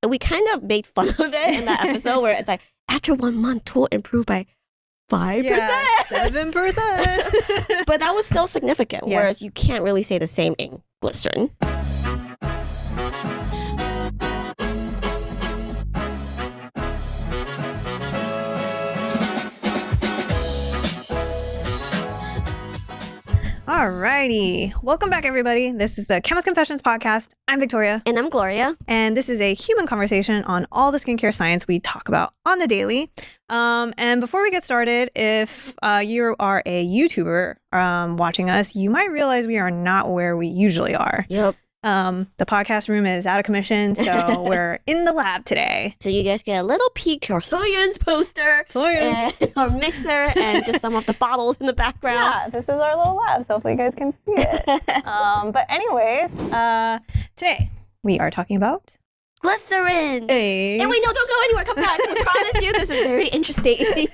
we kind of made fun of it in that episode where it's like, after 1 month, tool improved by 5%. Yeah, 7%. But that was still significant, whereas you can't really say the same in glycerin. Alrighty. Welcome back, everybody. This is the Chemist Confessions podcast. I'm Victoria. And I'm Gloria. And this is a human conversation on all the skincare science we talk about on the daily. And before we get started, if you are a YouTuber watching us, you might realize we are not where we usually are. Yep. The podcast room is out of commission, so we're in the lab today. So you guys get a little peek to our science poster, and our mixer, and just some of the bottles in the background. Yeah, this is our little lab, so hopefully you guys can see it. But anyways, today we are talking about glycerin. Hey. And wait, no, don't go anywhere. Come back. I promise you, this is very interesting.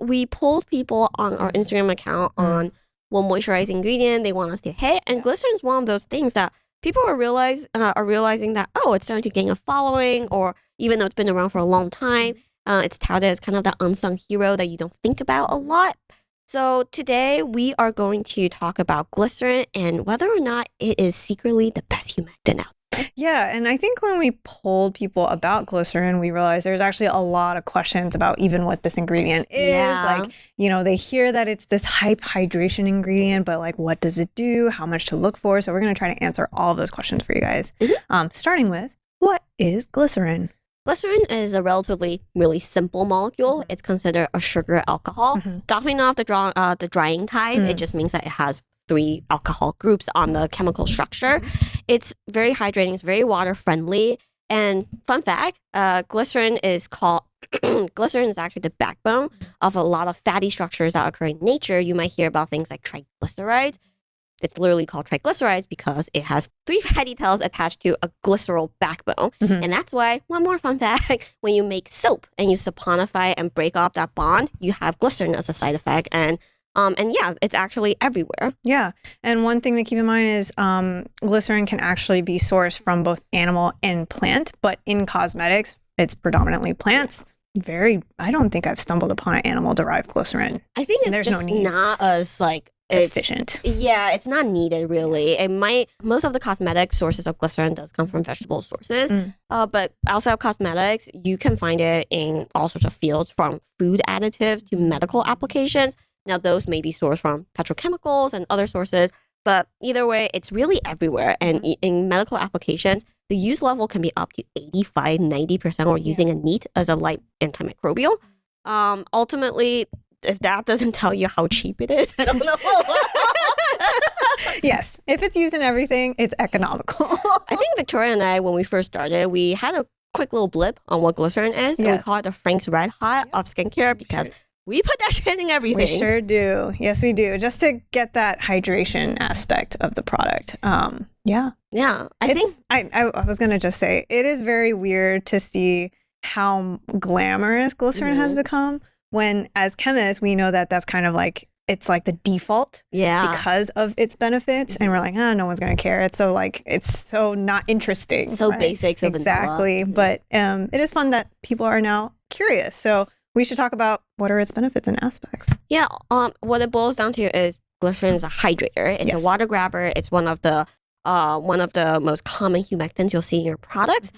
We polled people on our Instagram account on what moisturizing ingredient they want us to hit, and glycerin is one of those things that people are realizing that it's starting to gain a following, or even though it's been around for a long time, it's touted as kind of the unsung hero that you don't think about a lot. So today we are going to talk about glycerin and whether or not it is secretly the best humectant out there. Yeah, and I think when we polled people about glycerin, we realized there's actually a lot of questions about even what this ingredient is. Yeah. Like, they hear that it's this hype hydration ingredient, but like, what does it do? How much to look for? So we're going to try to answer all of those questions for you guys. Starting with, what is glycerin? Glycerin is a really simple molecule. It's considered a sugar alcohol. Definitely not the drying type. It just means that it has 3 alcohol groups on the chemical structure. It's very hydrating. It's very water friendly. And fun fact, glycerin is actually the backbone of a lot of fatty structures that occur in nature. You might hear about things like triglycerides. It's literally called triglycerides because it has 3 fatty tails attached to a glycerol backbone. And that's why, one more fun fact, when you make soap and you saponify and break off that bond, you have glycerin as a side effect. And it's actually everywhere. Yeah. And one thing to keep in mind is glycerin can actually be sourced from both animal and plant, but in cosmetics, it's predominantly plants. I don't think I've stumbled upon an animal-derived glycerin. I think it's just not as efficient. Yeah, it's not needed really. Most of the cosmetic sources of glycerin does come from vegetable sources. But outside of cosmetics, you can find it in all sorts of fields, from food additives to medical applications. Now, those may be sourced from petrochemicals and other sources, but either way, it's really everywhere. And in medical applications, the use level can be up to 85-90%, or using a neat as a light antimicrobial. Ultimately, if that doesn't tell you how cheap it is, I don't know. Yes, if it's used in everything, it's economical. I think Victoria and I, when we first started, we had a quick little blip on what glycerin is, and we call it the Frank's Red Hot of skincare because we put that shit in everything. We sure do. Yes, we do. Just to get that hydration aspect of the product. Yeah. I was going to just say, it is very weird to see how glamorous glycerin has become, when as chemists, we know that that's kind of like, it's like the default because of its benefits. And we're like, no one's going to care. It's so not interesting. So basic, so exactly. vanilla. But it is fun that people are now curious. So we should talk about what are its benefits and aspects. Yeah. What it boils down to is glycerin is a hydrator. It's a water grabber. It's one of the most common humectants you'll see in your products.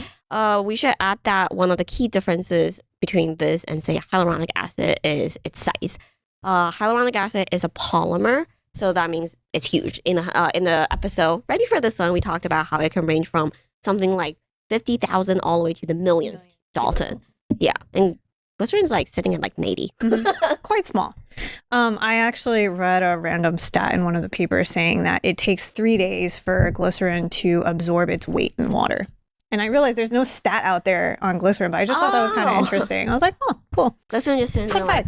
We should add that one of the key differences between this and, say, hyaluronic acid is its size. Hyaluronic acid is a polymer, so that means it's huge. In the episode right before this one, we talked about how it can range from something like 50,000 all the way to the millions Dalton. Yeah, and glycerin's sitting at 80. Quite small. I actually read a random stat in one of the papers saying that it takes 3 days for glycerin to absorb its weight in water. And I realized there's no stat out there on glycerin, but I just thought that was kind of interesting. I was like, oh, cool. Glycerin just sitting there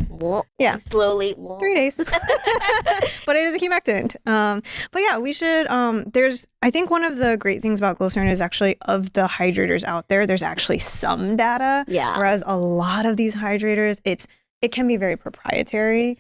slowly. 3 days. But it is a humectant. But yeah, we should, I think one of the great things about glycerin is actually, of the hydrators out there's actually some data. Yeah. Whereas a lot of these hydrators, it can be very proprietary.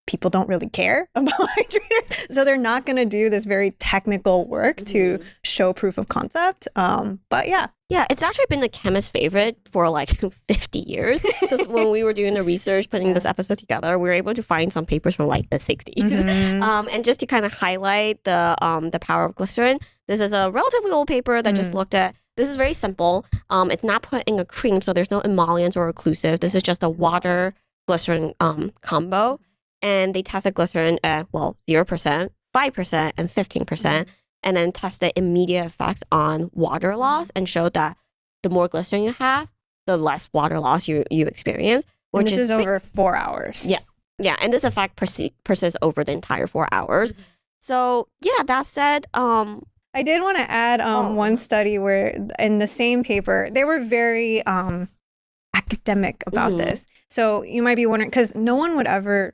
people don't really care about hydrators. So they're not going to do this very technical work to show proof of concept. But yeah. Yeah, it's actually been a chemist favorite for like 50 years. So when we were doing the research, putting this episode together, we were able to find some papers from like the 60s. And just to kind of highlight the power of glycerin, this is a relatively old paper that just looked at, this is very simple. It's not put in a cream, so there's no emollients or occlusive. This is just a water glycerin combo. And they tested glycerin at, 0%, 5%, and 15%, and then tested immediate effects on water loss and showed that the more glycerin you have, the less water loss you experience. Which this is over 4 hours. Yeah. Yeah. And this effect persists over the entire 4 hours. So, yeah, that said, I did want to add one study where in the same paper, they were very academic about this. So you might be wondering, because no one would ever,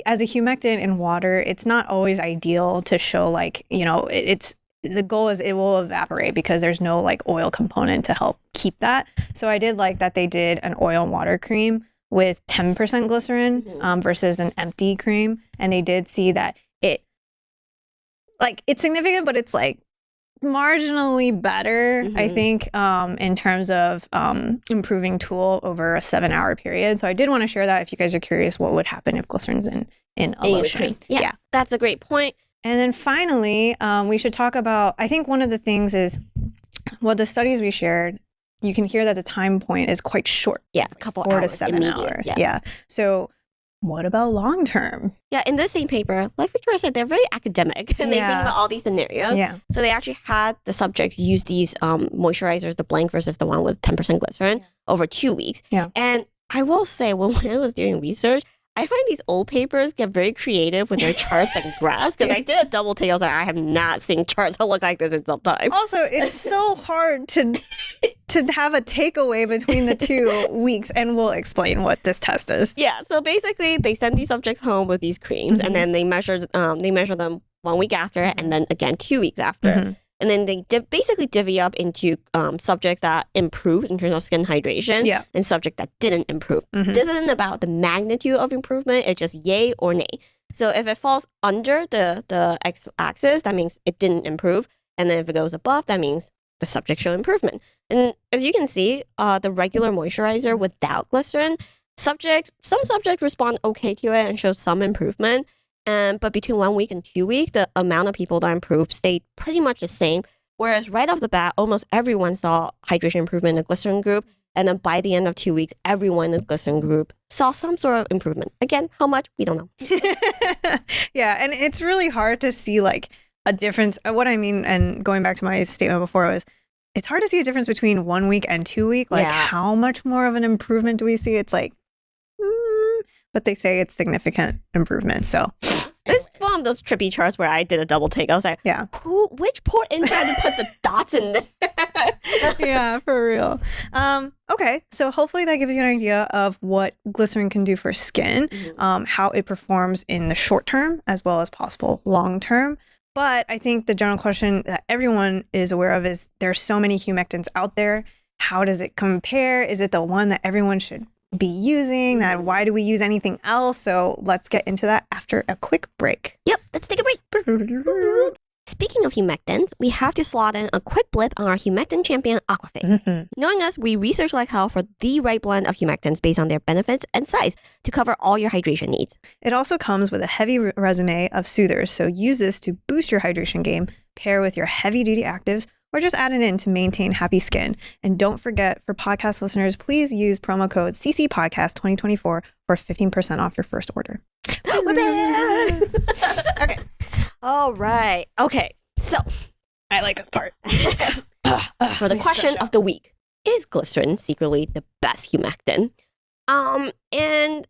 as a humectant in water, it's not always ideal to show like, it's the goal is it will evaporate because there's no like oil component to help keep that. So I did like that they did an oil and water cream with 10% glycerin versus an empty cream. And they did see that it's significant, but it's like marginally better, I think, in terms of improving tool over a 7-hour period. So I did want to share that if you guys are curious what would happen if glycerin's in a lotion. Yeah, that's a great point. And then finally, we should talk about, I think one of the things is, the studies we shared, you can hear that the time point is quite short. Yeah, a couple 4 hours, to 7 hours. Yeah. So what about long term? Yeah, in the same paper, like Victoria said, they're very academic and they think about all these scenarios. Yeah. So they actually had the subjects use these moisturizers, the blank versus the one with 10% glycerin, over 2 weeks. Yeah. And I will say, when I was doing research, I find these old papers get very creative with their charts and graphs, because I did a double take. I was like, I have not seen charts that look like this in some time. Also, it's so hard to have a takeaway between the 2 weeks, and we'll explain what this test is. Yeah, so basically, they send these subjects home with these creams, and then they measure them 1 week after, and then again 2 weeks after. And then they basically divvy up into subjects that improved in terms of skin hydration and subjects that didn't improve. This isn't about the magnitude of improvement. It's just yay or nay. So if it falls under the x-axis, that means it didn't improve. And then if it goes above, that means the subject showed improvement. And as you can see, the regular moisturizer without glycerin, some subjects respond okay to it and show some improvement. But between 1 week and 2 weeks, the amount of people that improved stayed pretty much the same. Whereas right off the bat, almost everyone saw hydration improvement in the glycerin group. And then by the end of 2 weeks, everyone in the glycerin group saw some sort of improvement. Again, how much? We don't know. Yeah, and it's really hard to see like a difference. What I mean, and going back to my statement before, was it's hard to see a difference between 1 week and 2 week. Like how much more of an improvement do we see? It's like, but they say it's significant improvement. So this is one of those trippy charts where I did a double take. I was like, which port in tried to put the dots in there? Yeah, for real. Okay, so hopefully that gives you an idea of what glycerin can do for skin, how it performs in the short term as well as possible long term. But I think the general question that everyone is aware of is there's so many humectants out there. How does it compare? Is it the one that everyone should be using? That why do we use anything else? So let's get into that after a quick break. Yep, let's take a break. Speaking of humectants, we have to slot in a quick blip on our humectant champion, Aquafix. Knowing us, we research like hell for the right blend of humectants based on their benefits and size to cover all your hydration needs. It also comes with a heavy resume of soothers, so use this to boost your hydration game, pair with your heavy-duty actives, or just add it in to maintain happy skin. And don't forget, for podcast listeners, please use promo code CCPodcast2024 for 15% off your first order. We're back! Okay. All right. Okay. So, I like this part. For the question of the week, is glycerin secretly the best humectant? And,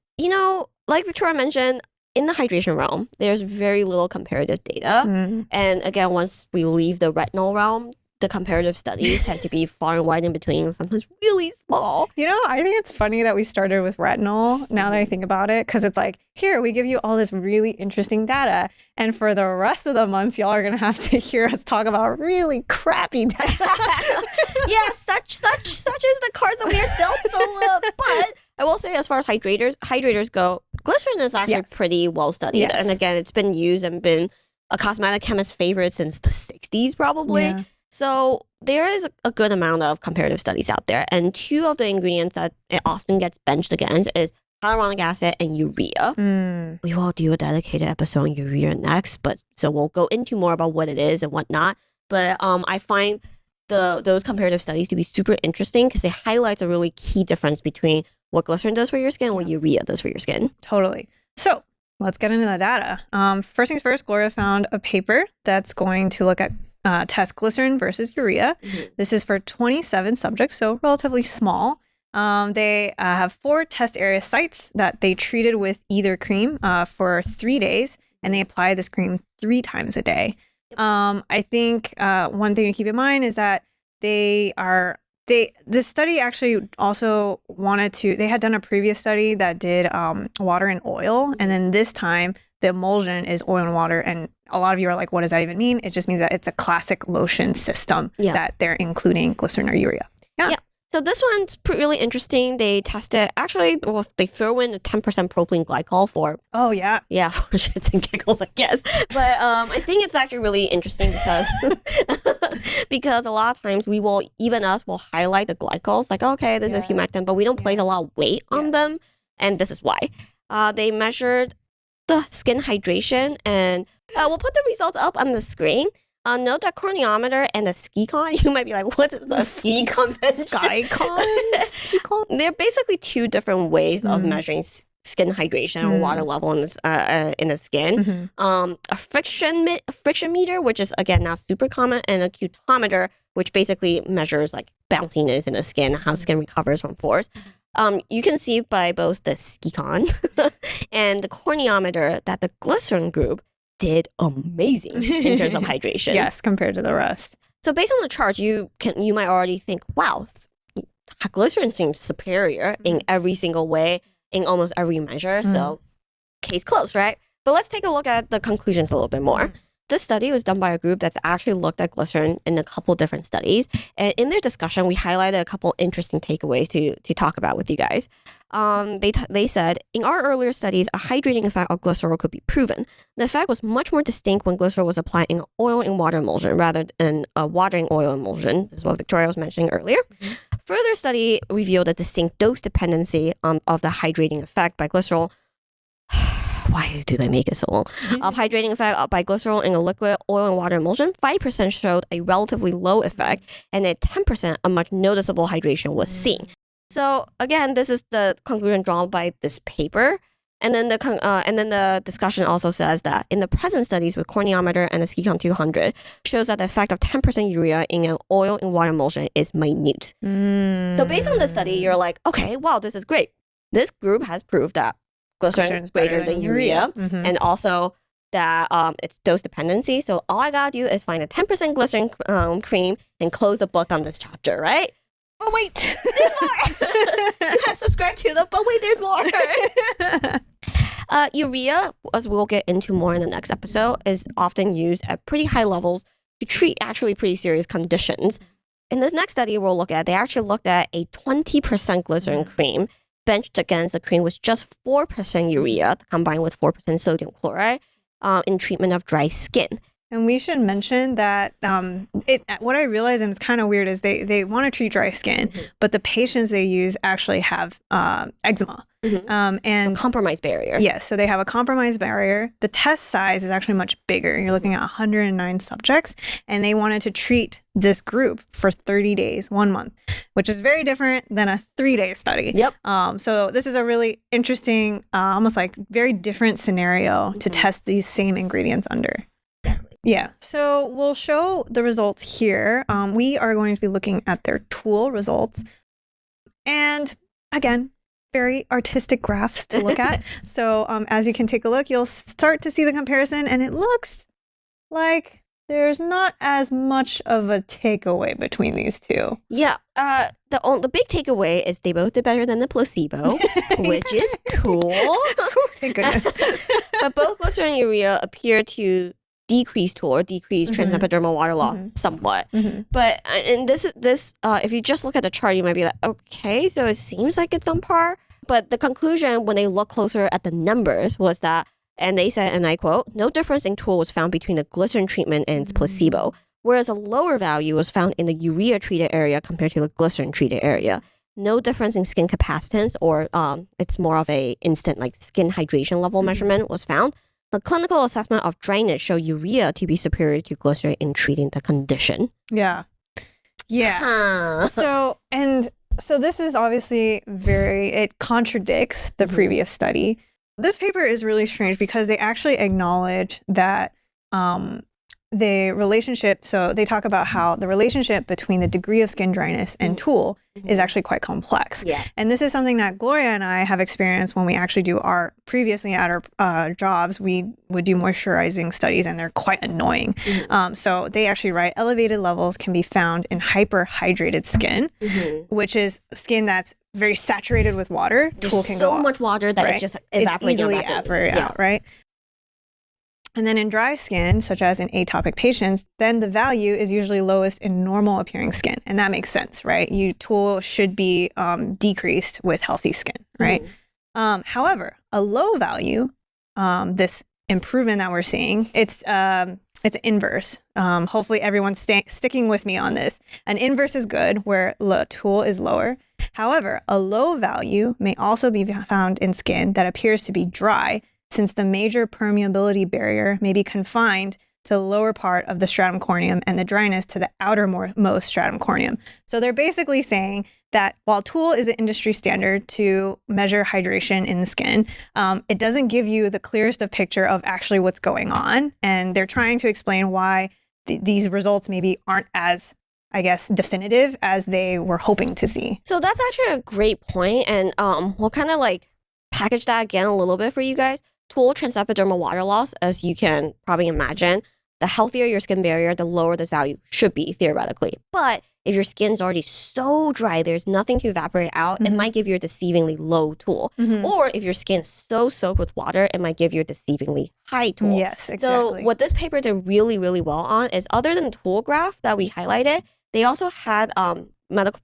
like Victoria mentioned, in the hydration realm, there's very little comparative data. And again, once we leave the retinol realm, the comparative studies tend to be far and wide in between, sometimes really small. I think it's funny that we started with retinol, now that I think about it, because it's like, here, we give you all this really interesting data, and for the rest of the months, y'all are going to have to hear us talk about really crappy data. Yeah, such is the cards that we are dealt. So, but I will say as far as hydrators go, glycerin is actually pretty well studied. Yes. And again, it's been used and been a cosmetic chemist favorite since the 60s probably. Yeah. So there is a good amount of comparative studies out there. And two of the ingredients that it often gets benched against is hyaluronic acid and urea. We will do a dedicated episode on urea next, but so we'll go into more about what it is and whatnot. But I find those comparative studies to be super interesting because it highlights a really key difference between what glycerin does for your skin and what urea does for your skin. Totally. So let's get into the data. First things first, Gloria found a paper that's going to look at test glycerin versus urea. This is for 27 subjects, so relatively small. They have 4 test area sites that they treated with either cream for 3 days, and they applied this cream 3 times a day. I think one thing to keep in mind is that this study actually also they had done a previous study that did water and oil, and then this time the emulsion is oil and water, and a lot of you are like, what does that even mean? It just means that it's a classic lotion system that they're including glycerin or urea. Yeah. So this one's really interesting. They tested, they throw in a 10% propylene glycol for... Oh, yeah. Yeah, for shits and giggles, I guess. But I think it's actually really interesting because a lot of times us will highlight the glycols, like, okay, this is humectant, but we don't place a lot of weight on them. And this is why. They measured the skin hydration, and we'll put the results up on the screen. Note that corneometer and the skicon, you might be like, what's the skinconfession? Skicon? They're basically 2 different ways of measuring skin hydration or water level in the skin. A friction meter, which is, again, not super common, and a cutometer, which basically measures like bounciness in the skin, how skin recovers from force. You can see by both the skicon and the corneometer that the glycerin group did amazing in terms of hydration. Yes, compared to the rest. So based on the chart, you might already think, wow, glycerin seems superior in every single way, in almost every measure. So case closed, right? But let's take a look at the conclusions a little bit more. This study was done by a group that's actually looked at glycerin in a couple different studies. And in their discussion, we highlighted a couple interesting takeaways to talk about with you guys. They said, in our earlier studies, a hydrating effect of glycerol could be proven. The effect was much more distinct when glycerol was applied in oil and water emulsion rather than a watering oil emulsion. This is what Victoria was mentioning earlier. Further study revealed a distinct dose dependency of the hydrating effect by glycerol. Why do they make it so long? Of hydrating effect by glycerol in a liquid, oil, and water emulsion, 5% showed a relatively low effect, and at 10%, a much noticeable hydration was seen. So again, this is the conclusion drawn by this paper. And then the discussion also says that in the present studies with corneometer and the skicon 200 shows that the effect of 10% urea in an oil and water emulsion is minute. So based on this study, you're like, okay, wow, this is great. This group has proved that glycerin is greater than urea, and also that it's dose dependency. So all I gotta do is find a 10% glycerin cream and close the book on this chapter, right? Oh wait, there's more. You have subscribed to them, but wait, there's more. Urea, as we'll get into more in the next episode, is often used at pretty high levels to treat actually pretty serious conditions. In this next study we'll look at, they actually looked at a 20% glycerin cream benched against a cream with just 4% urea combined with 4% sodium chloride in treatment of dry skin. And we should mention that what I realize, and it's kind of weird, is they want to treat dry skin, but the patients they use actually have eczema. And so compromised barrier. Yes, so they have a compromised barrier. The test size is actually much bigger. You're looking at 109 subjects, and they wanted to treat this group for 30 days, 1 month, which is very different than a 3-day study. Yep. So this is a really interesting, almost like very different scenario to test these same ingredients under. Yeah, so we'll show the results here. We are going to be looking at their tool results. And again, very artistic graphs to look at. So as you can take a look, you'll start to see the comparison, and it looks like there's not as much of a takeaway between these two. Yeah, the big takeaway is they both did better than the placebo, which is cool. Thank goodness. But both glycerin and urea appear to decrease transepidermal water loss somewhat. But and this if you just look at the chart, you might be like, okay, so it seems like it's on par. But the conclusion when they look closer at the numbers was that, and they said, and I quote, no difference in tool was found between the glycerin treatment and its placebo, whereas a lower value was found in the urea treated area compared to the glycerin treated area. No difference in skin capacitance, or it's more of a instant like skin hydration level measurement was found. The clinical assessment of dryness showed urea to be superior to glycerin in treating the condition. Yeah. So this is obviously it contradicts the previous study. This paper is really strange because they actually acknowledge that the relationship, so they talk about how the relationship between the degree of skin dryness and tool is actually quite complex. Yeah. And this is something that Gloria and I have experienced when we actually do previously at our jobs, we would do moisturizing studies and they're quite annoying. So they actually write elevated levels can be found in hyperhydrated skin, which is skin that's very saturated with water. Tool can go much water that it's just evaporating out, right? And then in dry skin, such as in atopic patients, then the value is usually lowest in normal appearing skin. And that makes sense, right? Tool should be decreased with healthy skin, right? However, a low value, this improvement that we're seeing, it's inverse. Hopefully everyone's sticking with me on this. An inverse is good, where tool is lower. However, a low value may also be found in skin that appears to be dry, since the major permeability barrier may be confined to the lower part of the stratum corneum and the dryness to the outermost stratum corneum. So they're basically saying that while tool is an industry standard to measure hydration in the skin, it doesn't give you the clearest of picture of actually what's going on. And they're trying to explain why these results maybe aren't as, I guess, definitive as they were hoping to see. So that's actually a great point. And we'll kind of like package that again a little bit for you guys. Tool transepidermal water loss, as you can probably imagine, the healthier your skin barrier, the lower this value should be theoretically. But if your skin's already so dry, there's nothing to evaporate out, it might give you a deceivingly low tool. Or if your skin's so soaked with water, it might give you a deceivingly high tool. Yes, exactly. So what this paper did really, really well on is, other than the tool graph that we highlighted, they also had medical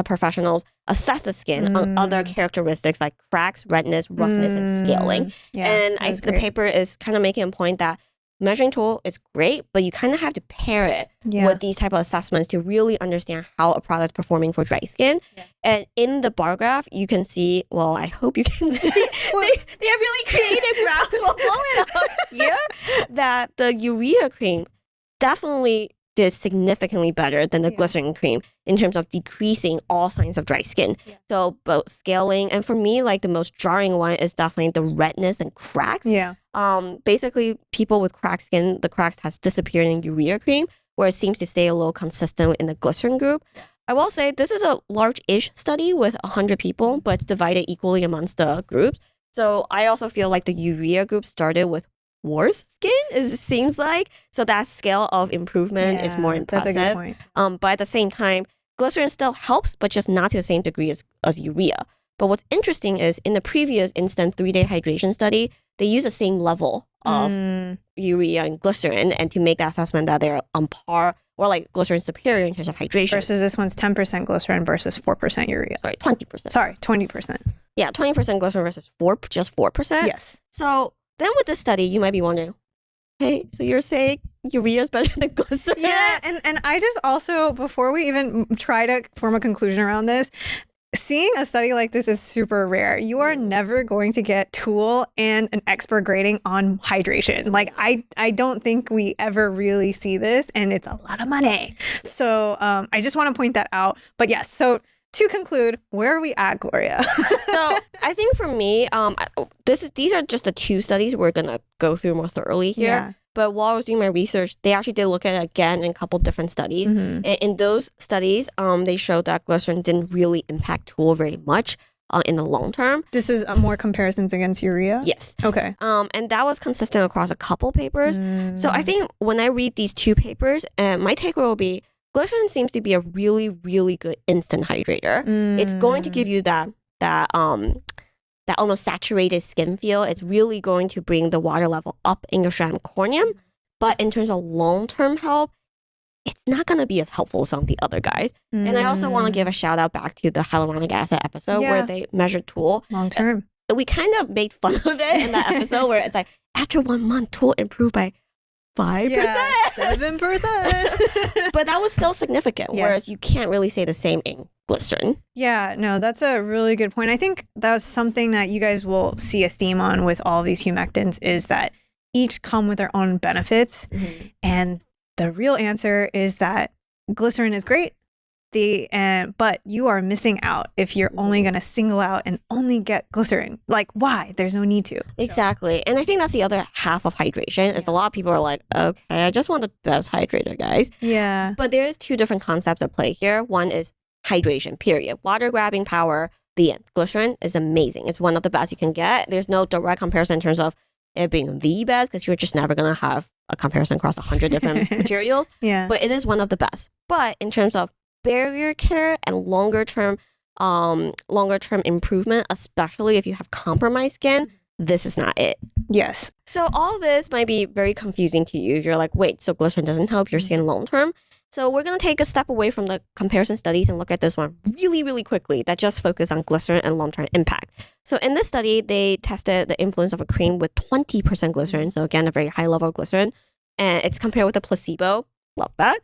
professionals assess the skin on other characteristics like cracks, redness, roughness, and scaling. And the paper is kind of making a point that measuring tool is great, but you kind of have to pair it with these type of assessments to really understand how a product is performing for dry skin. And in the bar graph, you can see, well, I hope you can see, they have really creative graphs. We'll blow it up. That the urea cream definitely did significantly better than the glycerin cream in terms of decreasing all signs of dry skin. So both scaling, and for me, like the most jarring one is definitely the redness and cracks. Basically, people with cracked skin, the cracks has disappeared in urea cream, where it seems to stay a little consistent in the glycerin group. I will say this is a large-ish study with 100 people, but it's divided equally amongst the groups. So I also feel like the urea group started with worse skin, it seems like. So that scale of improvement is more impressive. That's a good point. But at the same time, glycerin still helps, but just not to the same degree as urea. But what's interesting is in the previous instant 3-day hydration study, they use the same level of urea and glycerin, and to make that assessment that they're on par or like glycerin superior in terms of hydration. Versus this one's 10% glycerin versus 4% urea. Sorry, 20%. Sorry, 20%. Yeah, 20% glycerin versus 4%. Yes. So then with this study, you might be wondering, hey, so you're saying urea is better than glycerin? Yeah, and I just also, before we even try to form a conclusion around this, seeing a study like this is super rare. You are never going to get tool and an expert grading on hydration. Like, I don't think we ever really see this, and it's a lot of money. So I just want to point that out. But yes, so to conclude, where are we at, Gloria? So I think for me, these are just the 2 studies we're going to go through more thoroughly here. Yeah. But while I was doing my research, they actually did look at it again in a couple different studies. And in those studies, they showed that glycerin didn't really impact tool very much in the long term. This is more comparisons against urea? Yes. Okay. And that was consistent across a couple papers. So I think when I read these 2 papers, my takeaway will be, glycerin seems to be a really, really good instant hydrator. It's going to give you that almost saturated skin feel. It's really going to bring the water level up in your stratum corneum. But in terms of long-term help, it's not going to be as helpful as some of the other guys. And I also want to give a shout out back to the hyaluronic acid episode where they measured Tool. Long term. We kind of made fun of it in that episode where it's like, after 1 month, Tool improved by 5%. Yeah, 7%. But that was still significant, whereas you can't really say the same in Glycerin. Yeah, no, that's a really good point. I think that's something that you guys will see a theme on with all of these humectants is that each come with their own benefits. And the real answer is that Glycerin is great. But you are missing out if you're only going to single out and only get Glycerin. Like, why? There's no need to. Exactly. And I think that's the other half of hydration is a lot of people are like, okay, I just want the best hydrator, guys. Yeah. But there's two different concepts at play here. One is hydration, period. Water grabbing power, the end. Glycerin is amazing. It's one of the best you can get. There's no direct comparison in terms of it being the best because you're just never going to have a comparison across 100 different materials. Yeah. But it is one of the best. But in terms of barrier care and longer term improvement, especially if you have compromised skin, this is not it. Yes. So all this might be very confusing to you. You're like, wait, so Glycerin doesn't help your skin long term? So we're going to take a step away from the comparison studies and look at this one really, really quickly that just focus on Glycerin and long-term impact. So in this study, they tested the influence of a cream with 20% Glycerin. So again, a very high level of Glycerin. And it's compared with a placebo. Love that.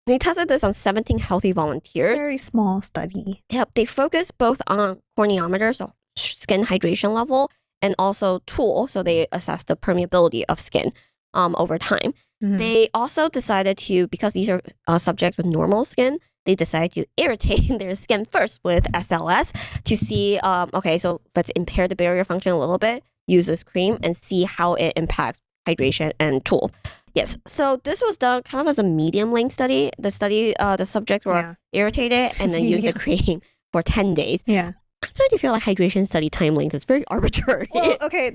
They tested this on 17 healthy volunteers. Very small study. Yep. They focused both on corneometer, so skin hydration level, and also Tool. So they assessed the permeability of skin over time. They also decided to, because these are subjects with normal skin, they decided to irritate their skin first with SLS to see, okay, so let's impair the barrier function a little bit, use this cream, and see how it impacts hydration and Tool. Yes, so this was done kind of as a medium-length study. The subjects were irritated and then used the cream for 10 days. Yeah. I'm starting to feel like hydration study time length is very arbitrary. Well, okay,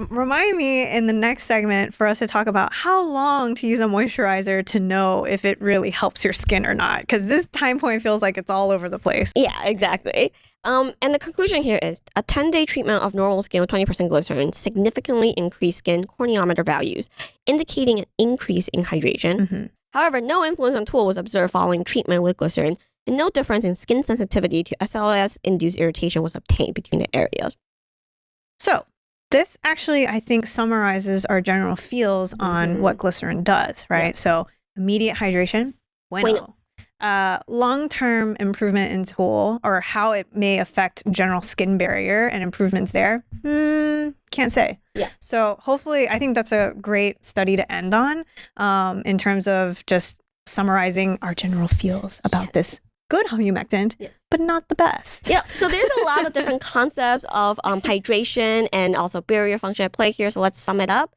remind me in the next segment for us to talk about how long to use a moisturizer to know if it really helps your skin or not. Because this time point feels like it's all over the place. Yeah, exactly. And the conclusion here is a 10-day treatment of normal skin with 20% Glycerin significantly increased skin corneometer values, indicating an increase in hydration. However, no influence on Tool was observed following treatment with Glycerin, and no difference in skin sensitivity to SLS-induced irritation was obtained between the areas. So this actually, I think, summarizes our general feels on what Glycerin does, right? Yeah. So immediate hydration, bueno. Long-term improvement in Tool, or how it may affect general skin barrier and improvements there, can't say. Yeah. So hopefully, I think that's a great study to end on in terms of just summarizing our general feels about this good humectant, but not the best. Yeah, so there's a lot of different concepts of hydration and also barrier function at play here. So let's sum it up.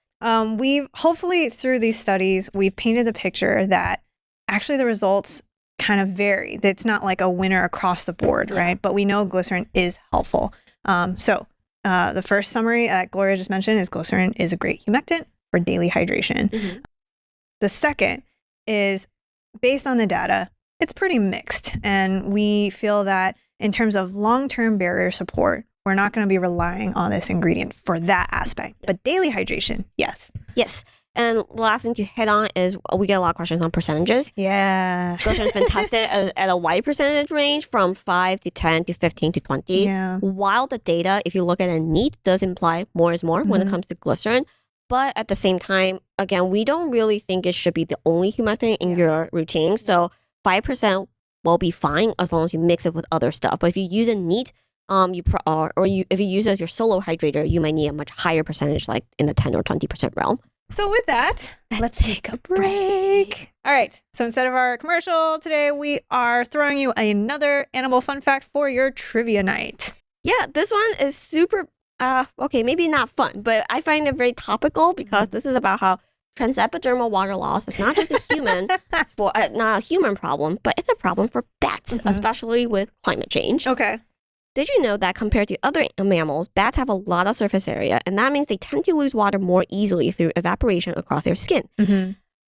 We've hopefully through these studies, we've painted the picture that actually the results kind of vary. It's not like a winner across the board, right? But we know Glycerin is helpful. So the first summary Gloria just mentioned is Glycerin is a great humectant for daily hydration. The second is based on the data, it's pretty mixed. And we feel that in terms of long-term barrier support, we're not going to be relying on this ingredient for that aspect. But daily hydration, yes. Yes. And the last thing to hit on is we get a lot of questions on percentages. Yeah. Glycerin's been tested at a wide percentage range from 5 to 10 to 15 to 20. Yeah. While the data, if you look at it neat, does imply more is more when it comes to Glycerin. But at the same time, again, we don't really think it should be the only humectant in your routine. So 5% will be fine as long as you mix it with other stuff. But if you use it neat, if you use it as your solo hydrator, you might need a much higher percentage, like in the 10 or 20% realm. So with that, let's take a break. All right. So instead of our commercial today, we are throwing you another animal fun fact for your trivia night. Yeah, this one is super, okay, maybe not fun, but I find it very topical because this is about how transepidermal water loss is not just a human not a human problem, but it's a problem for bats, especially with climate change. Okay. Did you know that compared to other mammals, bats have a lot of surface area, and that means they tend to lose water more easily through evaporation across their skin.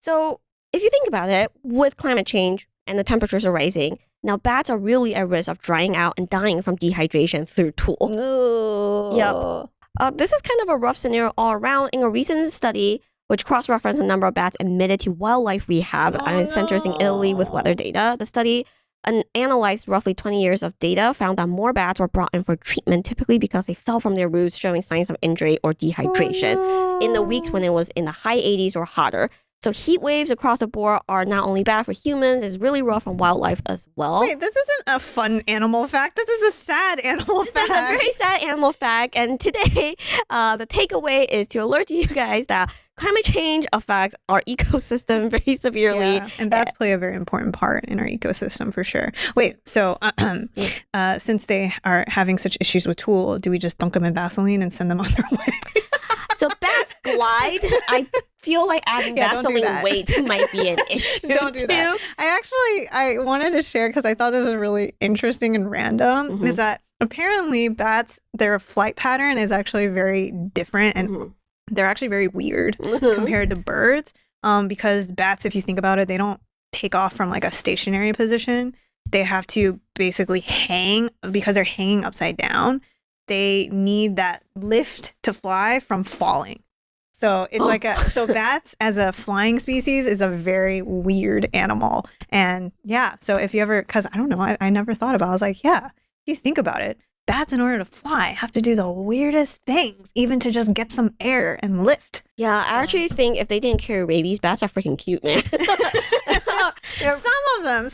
So if you think about it, with climate change and the temperatures are rising, now bats are really at risk of drying out and dying from dehydration through Tool. Yep. This is kind of a rough scenario all around. In a recent study, which cross-referenced a number of bats admitted to wildlife rehab centers in Italy with weather data. The study analyzed roughly 20 years of data, found that more bats were brought in for treatment, typically because they fell from their roofs, showing signs of injury or dehydration in the weeks when it was in the high 80s or hotter. So heat waves across the board are not only bad for humans, it's really rough on wildlife as well. Wait, this isn't a fun animal fact. This is a sad animal fact. This is a very sad animal fact. And today, the takeaway is to alert you guys that climate change affects our ecosystem very severely. Yeah, and bats play a very important part in our ecosystem for sure. Wait, so since they are having such issues with Tool, do we just dunk them in Vaseline and send them on their way? So bats glide. I feel like adding Vaseline weight might be an issue. Don't do that. I wanted to share because I thought this was really interesting and random. Is that apparently bats, their flight pattern is actually very different and they're actually very weird compared to birds. Because bats, if you think about it, they don't take off from like a stationary position. They have to basically hang because they're hanging upside down. They need that lift to fly from falling. So it's so bats as a flying species is a very weird animal. And yeah, so if you ever, because I don't know, I never thought about it. I was like, yeah, if you think about it, bats in order to fly have to do the weirdest things, even to just get some air and lift. Yeah, I actually think if they didn't carry rabies, bats are freaking cute, man. Some of them,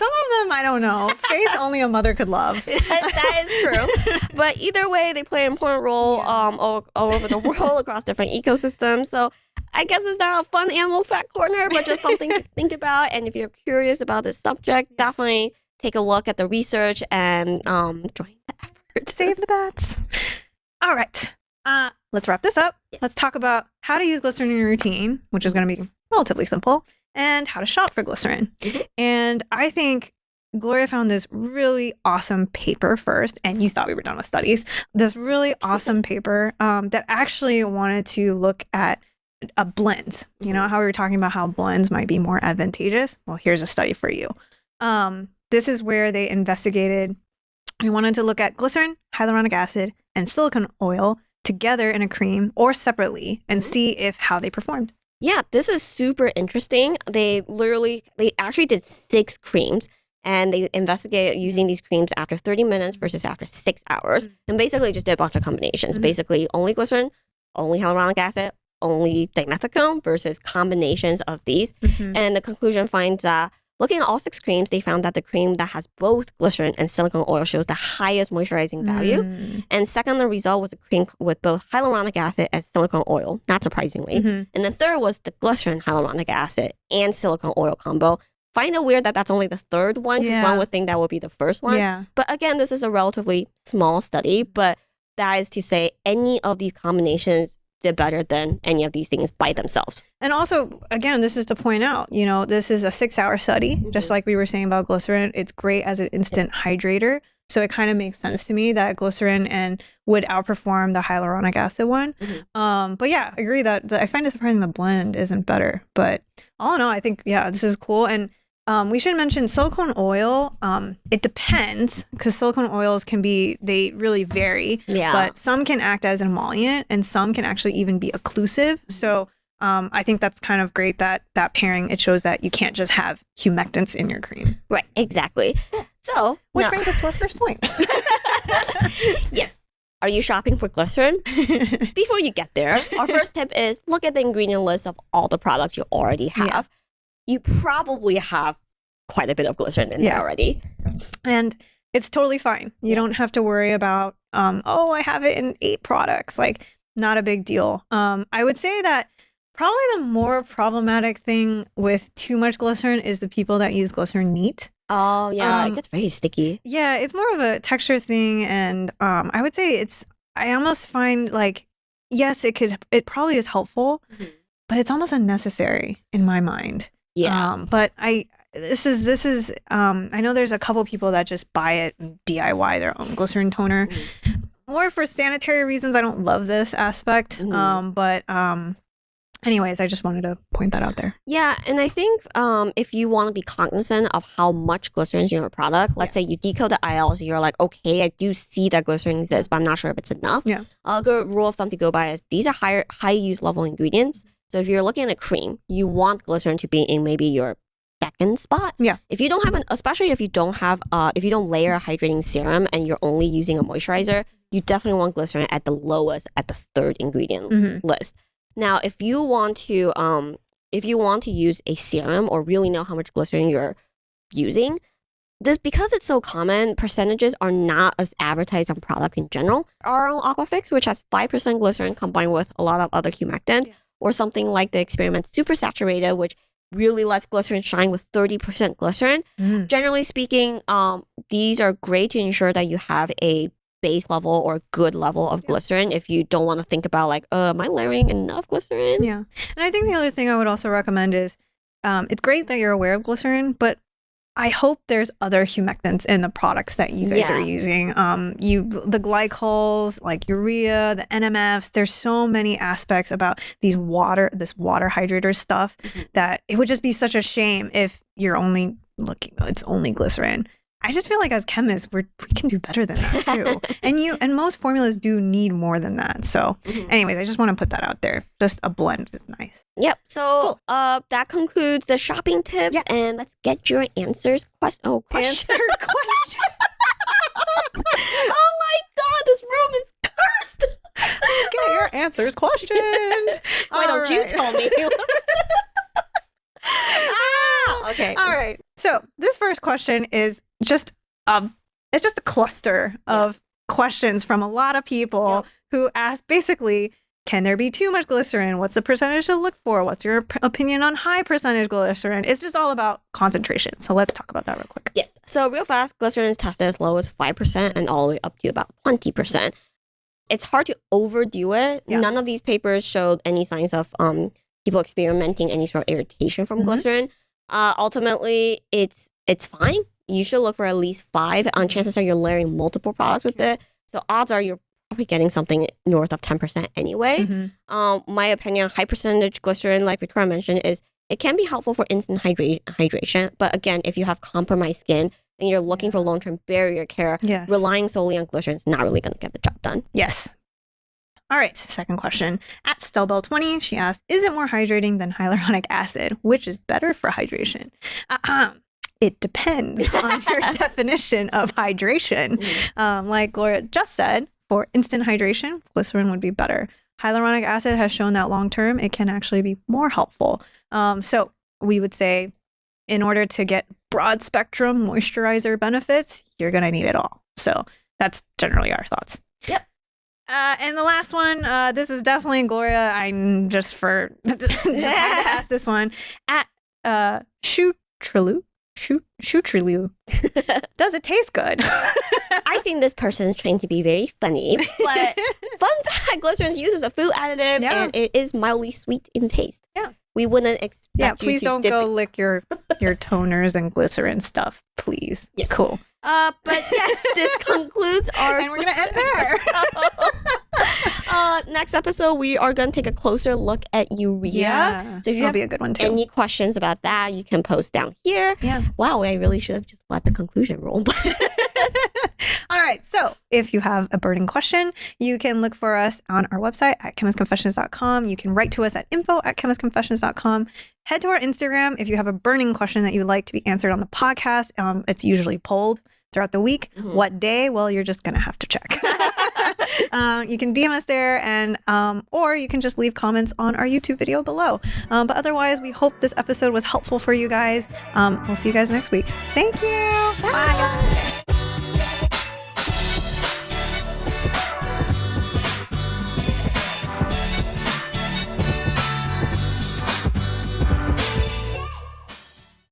I don't know. Face only a mother could love. That is true. But either way, they play an important role all over the world across different ecosystems. So I guess it's not a fun animal fact corner, but just something to think about. And if you're curious about this subject, definitely take a look at the research and join the effort. Save the bats. All right. Let's wrap this up. Yes. Let's talk about how to use glycerin in your routine, which is going to be relatively simple, and how to shop for glycerin. And I think Gloria found this really awesome paper first, and you thought we were done with studies. This really awesome paper that actually wanted to look at blends. You know how we were talking about how blends might be more advantageous? Well, here's a study for you. This is where they investigated. We wanted to look at glycerin, hyaluronic acid, and silicone oil together in a cream or separately and see how they performed. Yeah, this is super interesting. They actually did 6 creams and they investigated using these creams after 30 minutes versus after 6 hours. And basically just did a bunch of combinations. Basically only glycerin, only hyaluronic acid, only dimethicone versus combinations of these. And the conclusion finds that looking at all 6 creams, they found that the cream that has both glycerin and silicone oil shows the highest moisturizing value. And second, the result was a cream with both hyaluronic acid and silicone oil, not surprisingly. And then third was the glycerin, hyaluronic acid, and silicone oil combo. Find it weird that that's only the third one, because one would think that would be the first one. But again, this is a relatively small study, but that is to say any of these combinations did better than any of these things by themselves. And also, again, this is to point out, this is a 6-hour study, just like we were saying about glycerin. It's great as an instant hydrator. So it kind of makes sense to me that glycerin would outperform the hyaluronic acid one. But yeah, I agree that I find it surprising the blend isn't better. But all in all, I think, this is cool. And we should mention silicone oil. It depends because silicone oils they really vary. But some can act as an emollient and some can actually even be occlusive. So I think that's kind of great that pairing, it shows that you can't just have humectants in your cream. Right, exactly. So, which brings us to our first point. Yes. Are you shopping for glycerin? Before you get there, our first tip is look at the ingredient list of all the products you already have. You probably have quite a bit of glycerin in there already. And it's totally fine. You don't have to worry about, I have it in 8 products. Like, not a big deal. I would say that probably the more problematic thing with too much glycerin is the people that use glycerin neat. Oh, yeah. It gets very sticky. Yeah, it's more of a texture thing. And I would say I almost find like, yes, it probably is helpful, but it's almost unnecessary in my mind. Yeah. But this is I know there's a couple people that just buy it and DIY their own glycerin toner. More for sanitary reasons. I don't love this aspect. But anyways, I just wanted to point that out there. Yeah, and I think if you want to be cognizant of how much glycerin is in your product, let's say you decode the aisles, you're like, okay, I do see that glycerin exists, but I'm not sure if it's enough. A good rule of thumb to go by is these are high use level ingredients. So if you're looking at a cream, you want glycerin to be in maybe your second spot. Yeah. If you don't have especially if you don't layer a hydrating serum and you're only using a moisturizer, you definitely want glycerin at the lowest, at the third ingredient list. Now, if you want to use a serum or really know how much glycerin you're using, because it's so common, percentages are not as advertised on product in general. Our own Aquafix, which has 5% glycerin combined with a lot of other humectants, or something like the Experiment Super Saturated, which really lets glycerin shine with 30% glycerin. Generally speaking, these are great to ensure that you have a base level or good level of glycerin if you don't want to think about like, am I layering enough glycerin? Yeah. And I think the other thing I would also recommend is it's great that you're aware of glycerin, but I hope there's other humectants in the products that you guys are using. The glycols, like urea, the NMFs, there's so many aspects about this water hydrator stuff that it would just be such a shame if you're only it's only glycerin. I just feel like as chemists, we can do better than that too. and most formulas do need more than that. So anyways, I just want to put that out there. Just a blend is nice. Yep. So that concludes the shopping tips. And let's get your answers. Question. Oh my God, this room is cursed. Let's get your answers questioned. Why don't you tell me? Okay. All right. So this first question is just it's just a cluster of questions from a lot of people who ask basically, can there be too much glycerin? What's the percentage to look for? What's your opinion on high percentage glycerin? It's just all about concentration. So let's talk about that real quick. Yes. So real fast, glycerin is tested as low as 5% and all the way up to about 20%. It's hard to overdo it. Yeah. None of these papers showed any signs of people experimenting any sort of irritation from glycerin. Ultimately, it's fine. You should look for at least 5. Chances are you're layering multiple products with it. So odds are you're probably getting something north of 10% anyway. My opinion on high percentage glycerin, like Victoria mentioned, is it can be helpful for instant hydration. But again, if you have compromised skin and you're looking for long-term barrier care, relying solely on glycerin is not really going to get the job done. Yes. All right, second question. At Stelbell20, she asked, is it more hydrating than hyaluronic acid? Which is better for hydration? It depends on your definition of hydration. Like Gloria just said, for instant hydration, glycerin would be better. Hyaluronic acid has shown that long-term, it can actually be more helpful. So we would say, in order to get broad spectrum moisturizer benefits, you're going to need it all. So that's generally our thoughts. Yep. And the last one, this is definitely Gloria. I'm just had to ask this one. At Shoutout. Does it taste good? I think this person is trying to be very funny. But fun fact, glycerin is used as a food additive and it is mildly sweet in taste. Yeah. We wouldn't expect you to please don't go lick your toners and glycerin stuff, please. Yes. Cool. But yes, this concludes our... And we're going to end there. Next episode, we are going to take a closer look at urea. Yeah, so if you have be a good one too. Any questions about that, you can post down here. Yeah. Wow, I really should have just let the conclusion roll. All right. So if you have a burning question, you can look for us on our website at chemistconfessions.com. You can write to us at info@chemistconfessions.com. Head to our Instagram if you have a burning question that you'd like to be answered on the podcast. It's usually polled throughout the week. What day? Well, you're just going to have to check. You can DM us there and or you can just leave comments on our YouTube video below. But otherwise, we hope this episode was helpful for you guys. We'll see you guys next week. Thank you. Bye.